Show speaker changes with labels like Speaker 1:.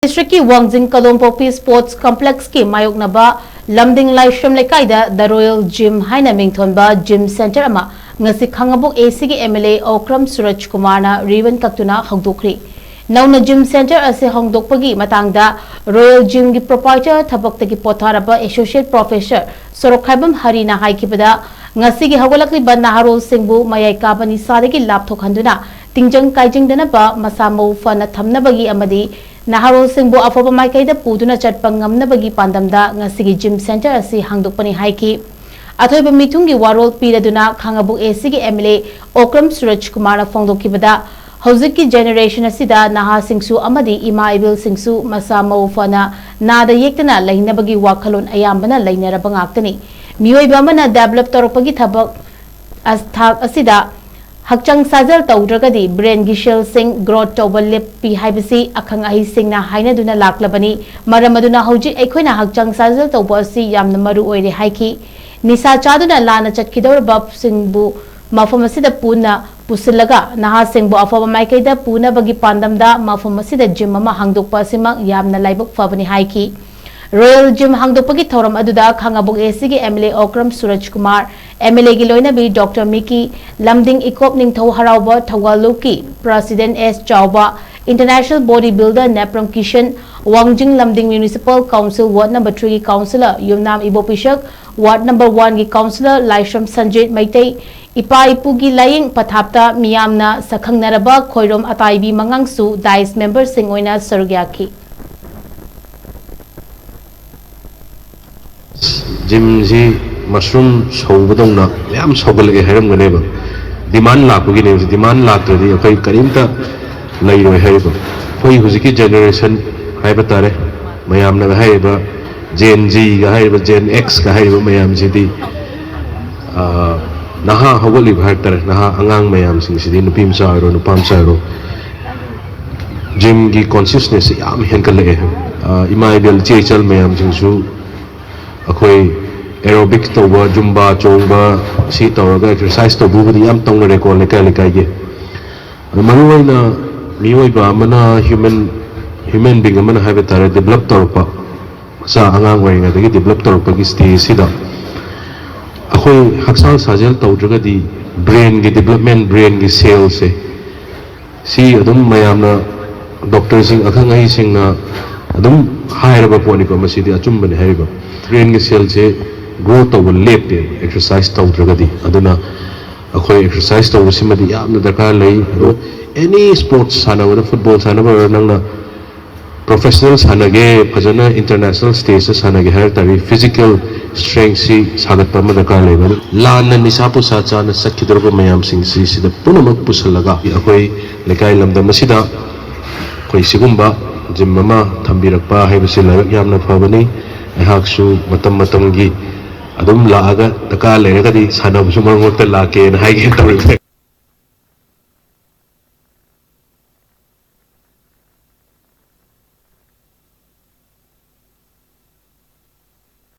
Speaker 1: District की Wangjing कलोमपोपी sports complex की मायोकनबा लमदिंग लाइश्रम लेकाइदा द रॉयल जिम हाइना मिंगथोनबा जिम सेंटर अमा ngasi khangabuk AC की MLA ओक्रम सूरज कुमार ना रिबन कक्तुना हौदोखरी नौना जिम सेंटर असे हौदोकपगी मतंगदा रॉयल जिम की प्रोप्राइटर थबक्तगी पोथारबा एसोसिएट प्रोफेसर सोरखाइबम हरिना हाइकिबदा ngasi की हगोलकलिबा नाहरोल सिंहबु मयाई काबनी सादगी लापथोखंदुना तिंजंग काइजिंगदनबा मसामौ फना थमनबगी अमदी नाहरोल सिंहबु अफबा माइकैदा पुदुना चटपा ngamnabagi pandamda ngasi gym centre असी हांगदोकपनी हाइकी अथोइबा मिथुंगी वारोल पीरदुना खांगाबुक एसी की MLA ओक्रम सूरज कुमार फोंदोकिबदा हौजिक की जेनरेशन असिदा नहा सिंगसु अमदी इमा इबिल सिंगसु मसा मौफना नादा येक्तना लैनबगी वाखलोन अयाम्बना लैनरबा ngaktani मियोइबा मना डेवलप तोरपगी थबक अस्थाक असिदा हक्चंग साजल तौद्रगदी ब्रेन की सेल सिंग ग्रोथ तौबल लेपी हाइबसी अखंग अहि सिंगना हाइनदुना लाक्लबनी मरमदुना हौजिक अखोइना हक्चंग साजल तौबसी यामना मरु ओइरे हाइकी निसा चादुना लाना चटकिदौरबा सिंगबु मफम असिदा पुना पुसिलगा नहा सिंगबु अफबा माइकैदा पुनबगी पांदमदा मफम असिदा जिम अमा हांगदोकपा सिमक यामना लाइबक फबनी हाइकी रॉयल जिम हांगदोकपगी थौरम अदुदा खांगाबुक एसी की MLA ओक्रम सूरज कुमार MLA की लोइनबी डॉक्टर मिकी लमदिंग इकोप निंगथौ हराउबा थौगालुकी प्रेसिडेंट S चाउबा international body builder Nepram Kishan Wangjing Lamding municipal council ward number 3 की councillor Yumnam Ibopishak ward number 1 की काउंसिलर लाइश्रम संजय मैतई इपा इपू की लाइंग पथाप्ता मियामना सखंगनरबा खोइरोम अताइबी मंगांगसु डाइस मेंबर सिंह ओइना सरुग्याकी
Speaker 2: जिम जी मशरूम सौबदौना याम सौगलगे हैरमगनेबा डिमांड लापगिने डिमांड लात्रदि अखै करीमता लैरोय हैबा कोई हुजिकी जनरेशन हैबा तारे मयामना हैबा जेन जी गा हैबा जेन एक्स गा हैबा मयाम सिदी नहा हगोलि भारतर नहा अंगांग मयाम सिंग सिदी नुपिम सारो नुपाम सारो जिम की कॉन्शियसनेस याम हेनकलगे इमाइबल चेचल मयाम सिंगसु अखोई एरोबिक तौबा जुम्बा चोंबा सी तौरगा एक्सरसाइज तौबुबदी याम तौनरे को लेका लेकाइगे मरुवैना मियोइबा अमना ह्यूमन बीइंग अमना हाइबा तारे डेवलप तौरपा सा अंगांग वरिंगदगी डेवलप तौरपगी स्टेज सिदा अखोई हक्साल साजेल तौद्रगदी ब्रेन की डेवलपमेंट ब्रेन की सेल से सी अदुम मयामना डॉक्टर सिंह अखंग अहि सिंगना अदुम हायरबा पोनिको मसिदी अचुम्बने हायबा ब्रेन की सेल से ग्रो तब लेपे एक्सरसाइज तौद्रगदी अदुना अखोई एक्सरसाइज तौबसिमदी यामना दरकार लई एनी स्पोर्ट्स सानबदा फुटबॉल सानबा नंगना प्रोफेशनल सानगे फजना इंटरनेशनल स्टेज से सानगे हर तारी फिजिकल स्ट्रेंथ सी सागतपा म दरकार लई लान निसा पुसा चाना सखिदरबा मयाम सिंग सी सिदा पुनमक पुसलगा अखोई लेकाई लमदा मसिदा कोई सिगुम्बा जिम अमा थंबिरकपा हैबसि लायक यामना फबनी ऐहाकसु मतम मतमगी अदुम लागा दरकार लेरगदी सानबसु मरमोक्ता लाके हाइगे तौरिबे